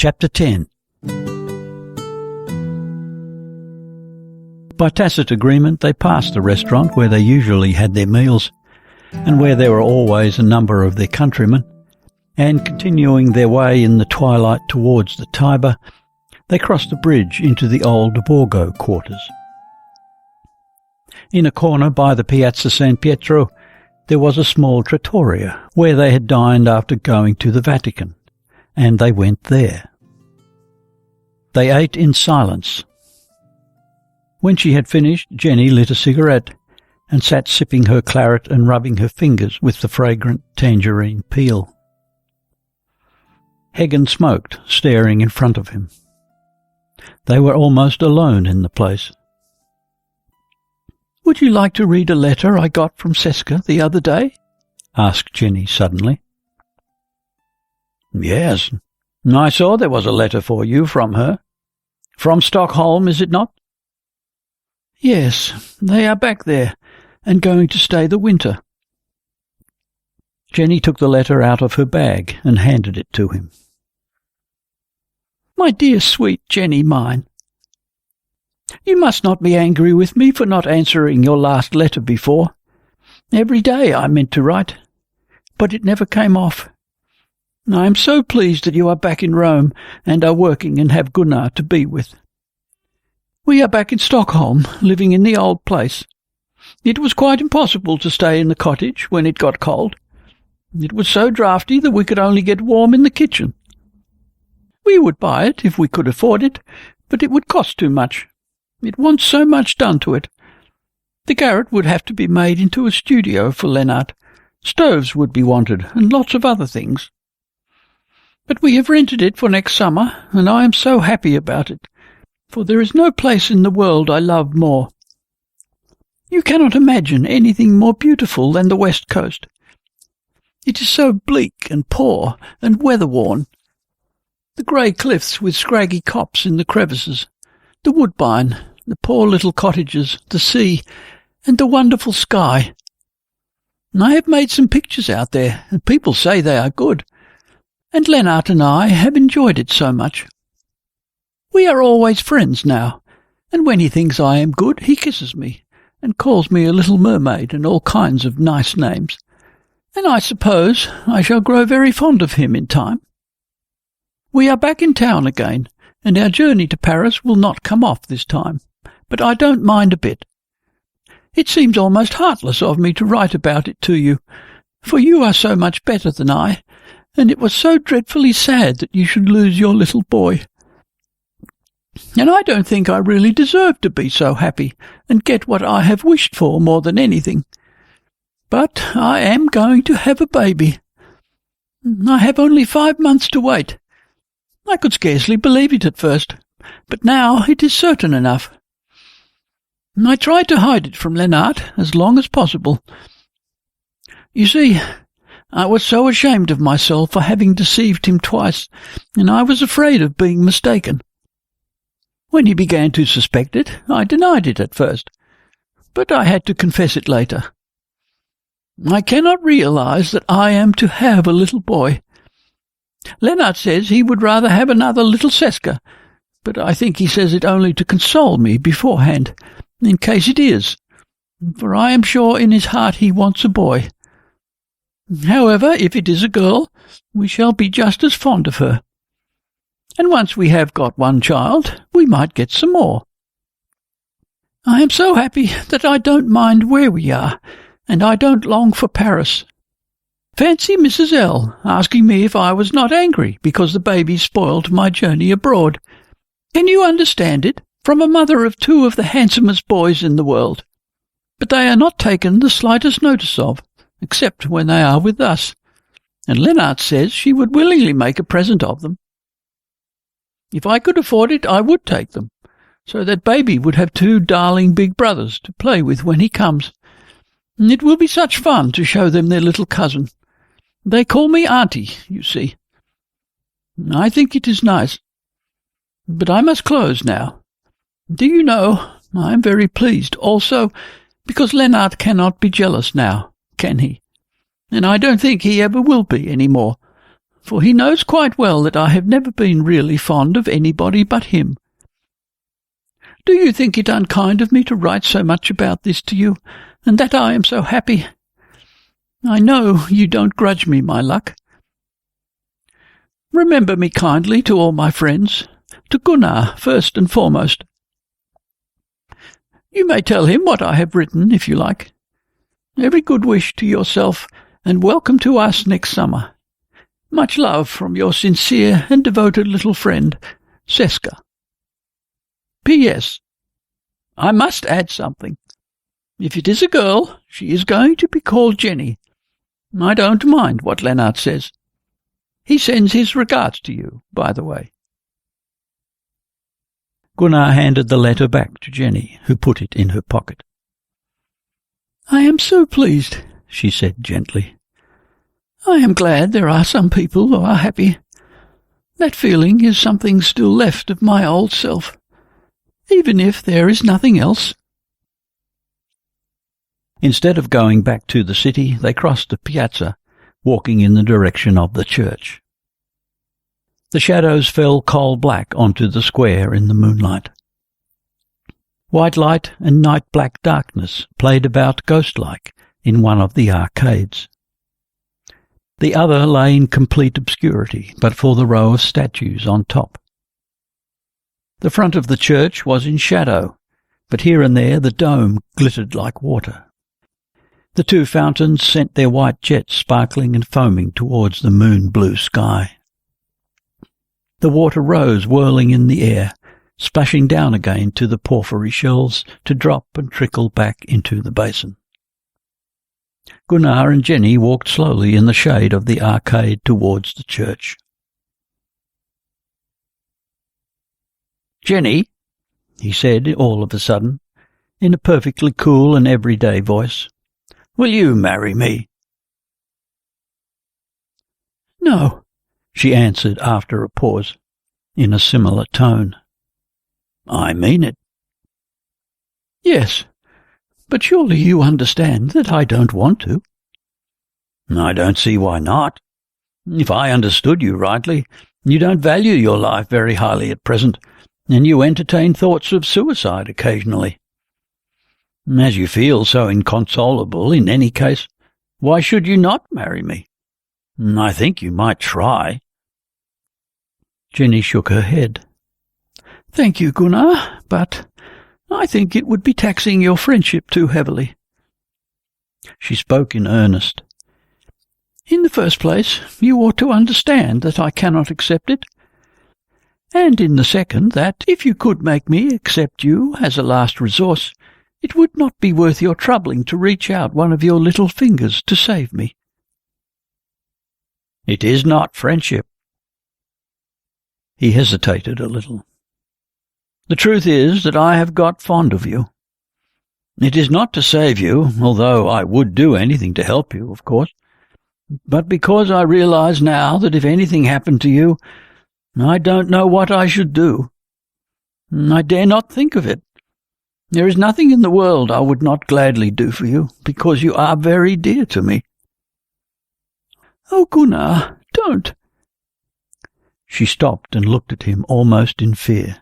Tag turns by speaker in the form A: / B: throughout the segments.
A: Chapter 10. By tacit agreement, they passed the restaurant where they usually had their meals, and where there were always a number of their countrymen, and continuing their way in the twilight towards the Tiber, they crossed the bridge into the old Borgo quarters. In a corner by the Piazza San Pietro, there was a small trattoria, where they had dined after going to the Vatican, and they went there. They ate in silence. When she had finished, Jenny lit a cigarette and sat sipping her claret and rubbing her fingers with the fragrant tangerine peel. Hagen smoked, staring in front of him. They were almost alone in the place. "Would you like to read a letter I got from Seska the other day?" asked Jenny suddenly. "Yes, I saw there was a letter for you from her. From Stockholm, is it not?" "Yes, they are back there, and going to stay the winter." Jenny took the letter out of her bag and handed it to him. "My dear sweet Jenny mine, you must not be angry with me for not answering your last letter before. Every day I meant to write, but it never came off. I am so pleased that you are back in Rome and are working and have Gunnar to be with. We are back in Stockholm, living in the old place. It was quite impossible to stay in the cottage when it got cold. It was so draughty that we could only get warm in the kitchen. We would buy it if we could afford it, but it would cost too much. It wants so much done to it. The garret would have to be made into a studio for Lennart. Stoves would be wanted, and lots of other things. But we have rented it for next summer, and I am so happy about it, for there is no place in the world I love more. You cannot imagine anything more beautiful than the west coast. It is so bleak and poor and weather-worn. The grey cliffs with scraggy copse in the crevices, the woodbine, the poor little cottages, the sea, and the wonderful sky. I have made some pictures out there, and people say they are good, and Lennart and I have enjoyed it so much. We are always friends now, and when he thinks I am good, he kisses me, and calls me a little mermaid and all kinds of nice names, and I suppose I shall grow very fond of him in time. We are back in town again, and our journey to Paris will not come off this time, but I don't mind a bit. It seems almost heartless of me to write about it to you, for you are so much better than I, and it was so dreadfully sad that you should lose your little boy. And I don't think I really deserve to be so happy and get what I have wished for more than anything. But I am going to have a baby. I have only 5 months to wait. I could scarcely believe it at first, but now it is certain enough. I tried to hide it from Lennart as long as possible. You see, I was so ashamed of myself for having deceived him twice, and I was afraid of being mistaken. When he began to suspect it, I denied it at first, but I had to confess it later. I cannot realize that I am to have a little boy. Lennart says he would rather have another little Seska, but I think he says it only to console me beforehand, in case it is, for I am sure in his heart he wants a boy. However, if it is a girl, we shall be just as fond of her. And once we have got one child, we might get some more. I am so happy that I don't mind where we are, and I don't long for Paris. Fancy Mrs. L. asking me if I was not angry because the baby spoiled my journey abroad. Can you understand it? From a mother of 2 of the handsomest boys in the world. But they are not taken the slightest notice of, except when they are with us, and Lennart says she would willingly make a present of them. If I could afford it, I would take them, so that baby would have 2 darling big brothers to play with when he comes. And it will be such fun to show them their little cousin. They call me Auntie, you see. I think it is nice. But I must close now. Do you know, I am very pleased also, because Lennart cannot be jealous now, can he? And I don't think he ever will be any more, for he knows quite well that I have never been really fond of anybody but him. Do you think it unkind of me to write so much about this to you, and that I am so happy? I know you don't grudge me my luck. Remember me kindly to all my friends, to Gunnar first and foremost. You may tell him what I have written, if you like. Every good wish to yourself, and welcome to us next summer. Much love from your sincere and devoted little friend, Seska. P.S. I must add something. If it is a girl, she is going to be called Jenny. I don't mind what Lennart says. He sends his regards to you, by the way. Gunnar handed the letter back to Jenny, who put it in her pocket. I am so pleased, she said gently. I am glad there are some people who are happy. That feeling is something still left of my old self, even if there is nothing else. Instead of going back to the city, they crossed the piazza, walking in the direction of the church. The shadows fell coal-black onto the square in the moonlight. White light and night-black darkness played about ghost-like in one of the arcades. The other lay in complete obscurity, but for the row of statues on top. The front of the church was in shadow, but here and there the dome glittered like water. The two fountains sent their white jets sparkling and foaming towards the moon-blue sky. The water rose whirling in the air, splashing down again to the porphyry shelves to drop and trickle back into the basin. Gunnar and Jenny walked slowly in the shade of the arcade towards the church. Jenny, he said all of a sudden, in a perfectly cool and everyday voice, will you marry me? No, she answered after a pause, in a similar tone. I mean it. Yes, but surely you understand that I don't want to. I don't see why not. If I understood you rightly, you don't value your life very highly at present, and you entertain thoughts of suicide occasionally. As you feel so inconsolable in any case, why should you not marry me? I think you might try. Jenny shook her head. Thank you, Gunnar, but I think it would be taxing your friendship too heavily. She spoke in earnest. In the first place, you ought to understand that I cannot accept it, and in the second, that if you could make me accept you as a last resource, it would not be worth your troubling to reach out one of your little fingers to save me. It is not friendship. He hesitated a little. The truth is that I have got fond of you. It is not to save you, although I would do anything to help you, of course, but because I realize now that if anything happened to you, I don't know what I should do. I dare not think of it. There is nothing in the world I would not gladly do for you, because you are very dear to me. Oh, Gunnar, don't. She stopped and looked at him almost in fear.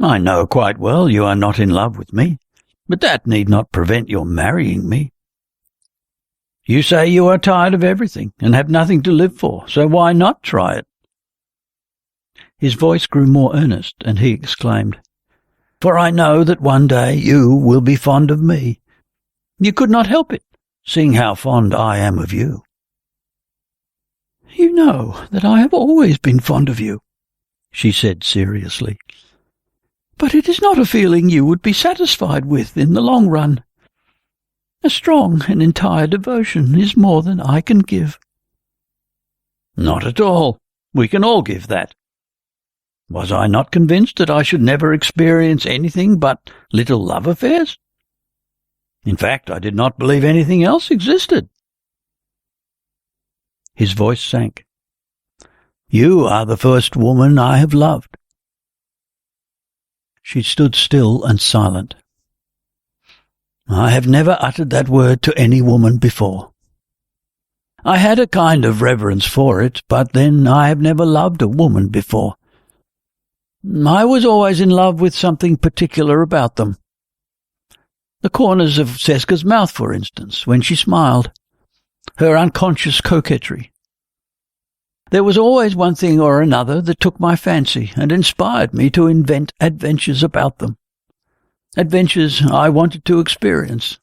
A: I know quite well you are not in love with me, but that need not prevent your marrying me. You say you are tired of everything and have nothing to live for, so why not try it? His voice grew more earnest, and he exclaimed, For I know that one day you will be fond of me. You could not help it, seeing how fond I am of you. You know that I have always been fond of you, she said seriously. But it is not a feeling you would be satisfied with in the long run. A strong and entire devotion is more than I can give. Not at all. We can all give that. Was I not convinced that I should never experience anything but little love affairs? In fact, I did not believe anything else existed. His voice sank. You are the first woman I have loved. She stood still and silent. I have never uttered that word to any woman before. I had a kind of reverence for it, but then I have never loved a woman before. I was always in love with something particular about them. The corners of Seska's mouth, for instance, when she smiled. Her unconscious coquetry. There was always one thing or another that took my fancy and inspired me to invent adventures about them. Adventures I wanted to experience.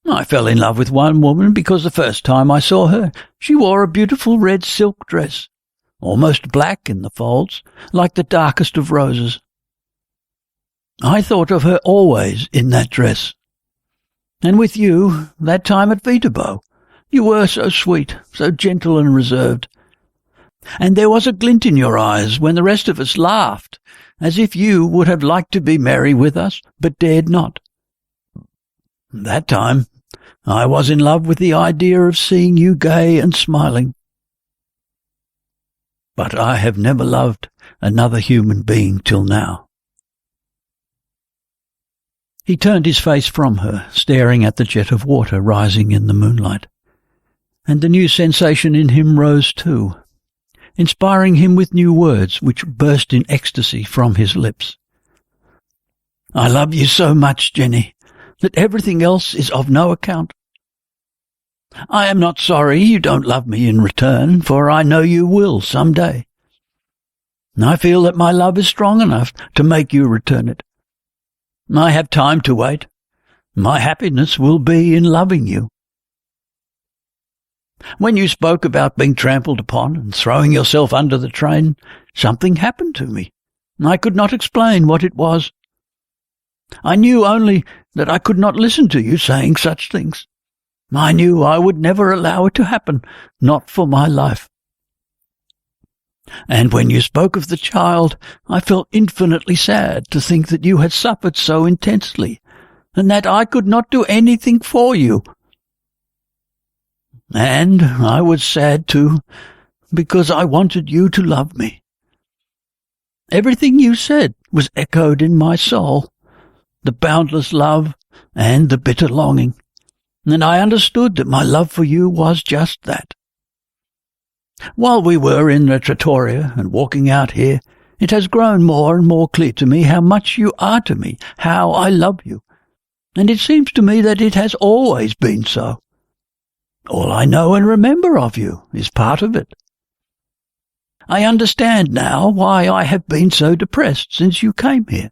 A: I fell in love with one woman because the first time I saw her, she wore a beautiful red silk dress, almost black in the folds, like the darkest of roses. I thought of her always in that dress. And with you, that time at Viterbo, you were so sweet, so gentle and reserved. And there was a glint in your eyes when the rest of us laughed, as if you would have liked to be merry with us, but dared not. That time, I was in love with the idea of seeing you gay and smiling. But I have never loved another human being till now. He turned his face from her, staring at the jet of water rising in the moonlight. And the new sensation in him rose too, inspiring him with new words which burst in ecstasy from his lips. I love you so much, Jenny, that everything else is of no account. I am not sorry you don't love me in return, for I know you will some day. I feel that my love is strong enough to make you return it. I have time to wait. My happiness will be in loving you. When you spoke about being trampled upon and throwing yourself under the train, something happened to me. I could not explain what it was. I knew only that I could not listen to you saying such things. I knew I would never allow it to happen, not for my life. And when you spoke of the child, I felt infinitely sad to think that you had suffered so intensely, and that I could not do anything for you. And I was sad too, because I wanted you to love me. Everything you said was echoed in my soul, the boundless love and the bitter longing, and I understood that my love for you was just that. While we were in the trattoria and walking out here, it has grown more and more clear to me how much you are to me, how I love you, and it seems to me that it has always been so. All I know and remember of you is part of it. I understand now why I have been so depressed since you came here.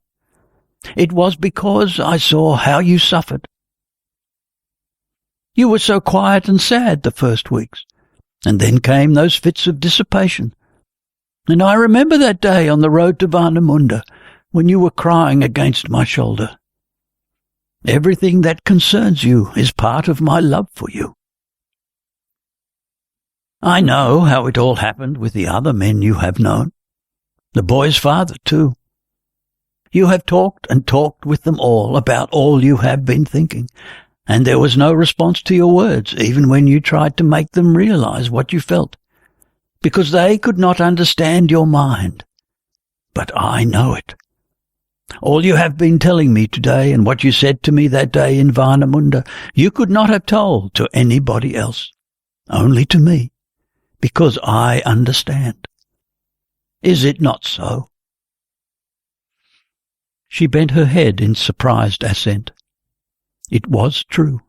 A: It was because I saw how you suffered. You were so quiet and sad the first weeks, and then came those fits of dissipation. And I remember that day on the road to Warnemünde when you were crying against my shoulder. Everything that concerns you is part of my love for you. I know how it all happened with the other men you have known. The boy's father, too. You have talked and talked with them all about all you have been thinking, and there was no response to your words, even when you tried to make them realize what you felt, because they could not understand your mind. But I know it. All you have been telling me today and what you said to me that day in Warnemünde, you could not have told to anybody else, only to me, because I understand. Is it not so? She bent her head in surprised assent. It was true.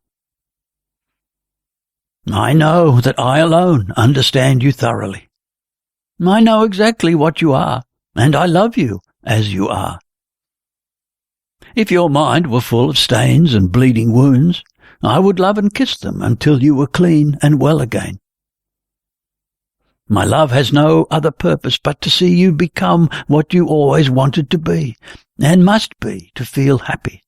A: I know that I alone understand you thoroughly. I know exactly what you are, and I love you as you are. If your mind were full of stains and bleeding wounds, I would love and kiss them until you were clean and well again. My love has no other purpose but to see you become what you always wanted to be, and must be, to feel happy.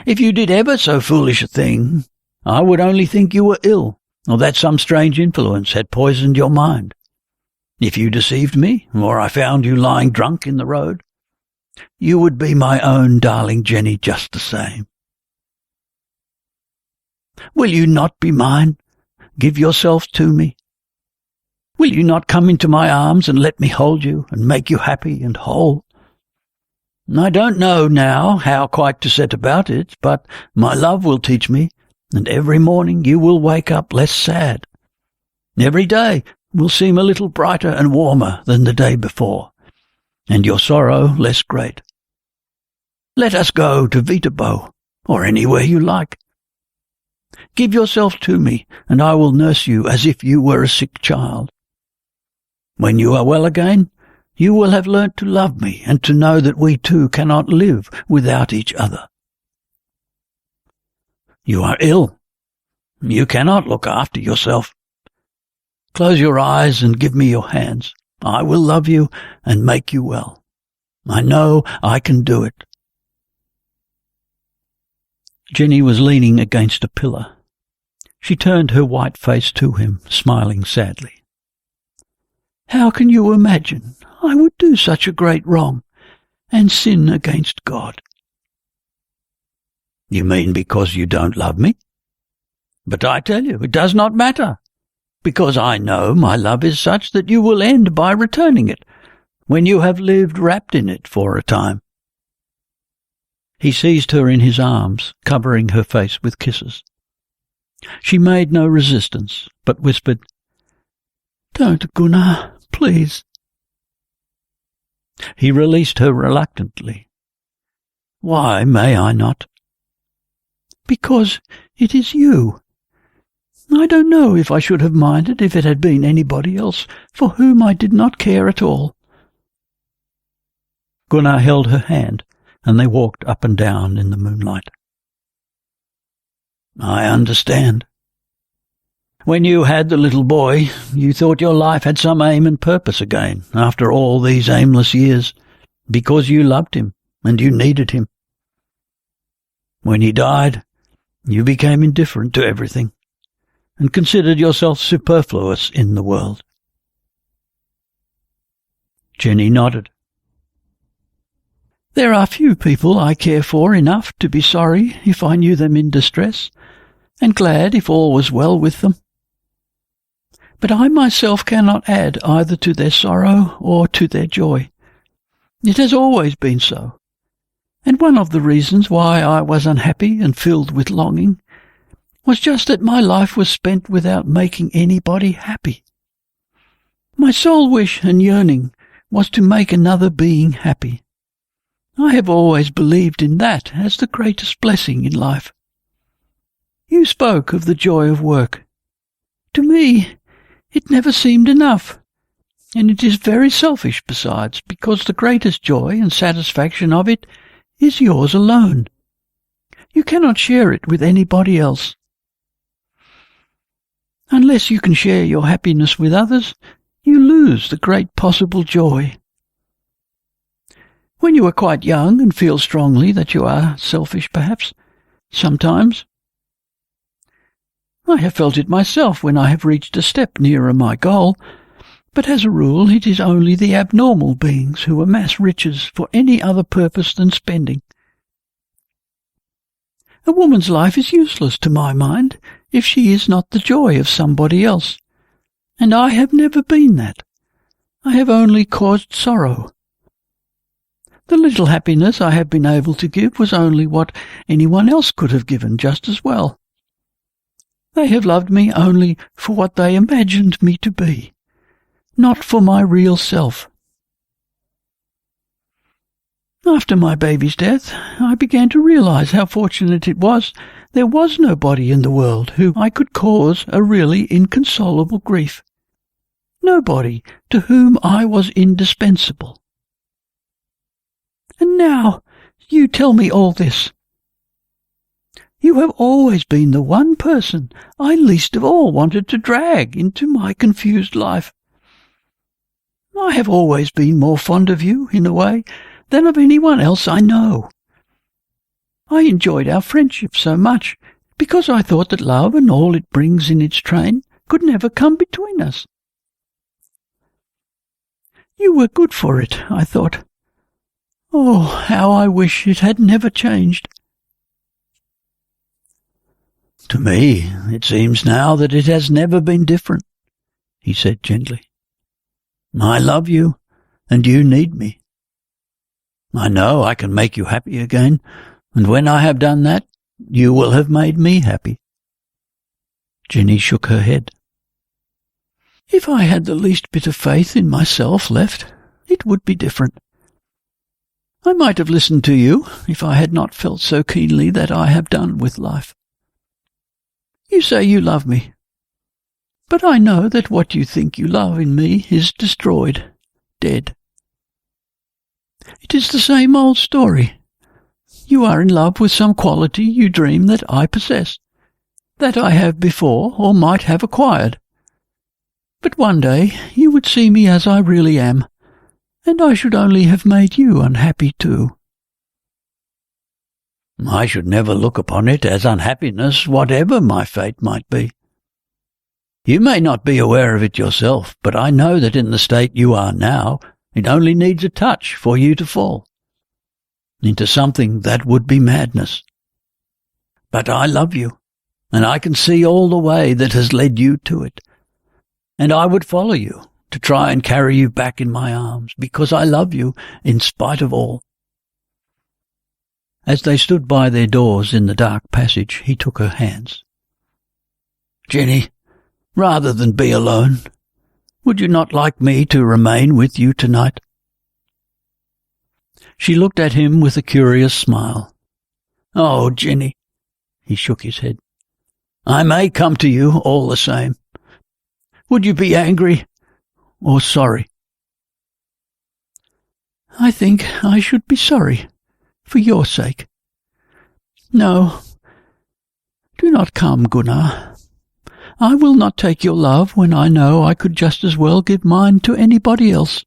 A: If you did ever so foolish a thing, I would only think you were ill, or that some strange influence had poisoned your mind. If you deceived me, or I found you lying drunk in the road, you would be my own darling Jenny just the same. Will you not be mine? Give yourself to me. Will you not come into my arms and let me hold you and make you happy and whole? I don't know now how quite to set about it, but my love will teach me, and every morning you will wake up less sad. Every day will seem a little brighter and warmer than the day before, and your sorrow less great. Let us go to Viterbo, or anywhere you like. Give yourself to me, and I will nurse you as if you were a sick child. When you are well again, you will have learnt to love me and to know that we two cannot live without each other. You are ill. You cannot look after yourself. Close your eyes and give me your hands. I will love you and make you well. I know I can do it. Jenny was leaning against a pillar. She turned her white face to him, smiling sadly. How can you imagine I would do such a great wrong and sin against God? You mean because you don't love me? But I tell you, it does not matter, because I know my love is such that you will end by returning it, when you have lived wrapped in it for a time. He seized her in his arms, covering her face with kisses. She made no resistance, but whispered, "Don't, Gunnar, please." He released her reluctantly. "Why may I not?" "Because it is you. I don't know if I should have minded if it had been anybody else for whom I did not care at all." Gunnar held her hand, and they walked up and down in the moonlight. "I understand. When you had the little boy, you thought your life had some aim and purpose again, after all these aimless years, because you loved him and you needed him. When he died, you became indifferent to everything, and considered yourself superfluous in the world." Jenny nodded. "There are few people I care for enough to be sorry if I knew them in distress, and glad if all was well with them. But I myself cannot add either to their sorrow or to their joy. It has always been so, and one of the reasons why I was unhappy and filled with longing was just that my life was spent without making anybody happy. My sole wish and yearning was to make another being happy. I have always believed in that as the greatest blessing in life. You spoke of the joy of work. To me, it never seemed enough, and it is very selfish besides, because the greatest joy and satisfaction of it is yours alone. You cannot share it with anybody else. Unless you can share your happiness with others, you lose the great possible joy. When you are quite young and feel strongly that you are selfish, perhaps, sometimes. I have felt it myself when I have reached a step nearer my goal, but as a rule it is only the abnormal beings who amass riches for any other purpose than spending. A woman's life is useless to my mind if she is not the joy of somebody else, and I have never been that. I have only caused sorrow. The little happiness I have been able to give was only what anyone else could have given just as well. They have loved me only for what they imagined me to be, not for my real self. After my baby's death, I began to realize how fortunate it was there was nobody in the world who I could cause a really inconsolable grief. Nobody to whom I was indispensable. And now you tell me all this. You have always been the one person I least of all wanted to drag into my confused life. I have always been more fond of you, in a way, than of anyone else I know. I enjoyed our friendship so much because I thought that love and all it brings in its train could never come between us. You were good for it, I thought. Oh, how I wish it had never changed. To me, it seems now that it has never been different, he said gently. I love you, and you need me. I know I can make you happy again, and when I have done that, you will have made me happy. Jenny shook her head. If I had the least bit of faith in myself left, it would be different. I might have listened to you if I had not felt so keenly that I have done with life. You say you love me, but I know that what you think you love in me is destroyed, dead. It is the same old story. You are in love with some quality you dream that I possess, that I have before or might have acquired. But one day you would see me as I really am, and I should only have made you unhappy too. I should never look upon it as unhappiness, whatever my fate might be. You may not be aware of it yourself, but I know that in the state you are now, it only needs a touch for you to fall into something that would be madness. But I love you, and I can see all the way that has led you to it, and I would follow you to try and carry you back in my arms, because I love you in spite of all. As they stood by their doors in the dark passage, he took her hands. Jenny, rather than be alone, would you not like me to remain with you tonight? She looked at him with a curious smile. Oh, Jenny, he shook his head. I may come to you all the same. Would you be angry or sorry? I think I should be sorry, for your sake. No, do not come, Gunnar. I will not take your love when I know I could just as well give mine to anybody else.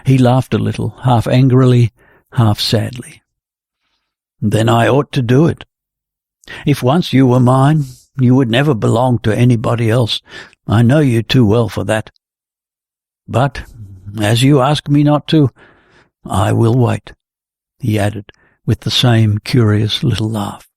A: He laughed a little, half angrily, half sadly. Then I ought to do it. If once you were mine, you would never belong to anybody else. I know you too well for that. But, as you ask me not to, I will wait, he added, with the same curious little laugh.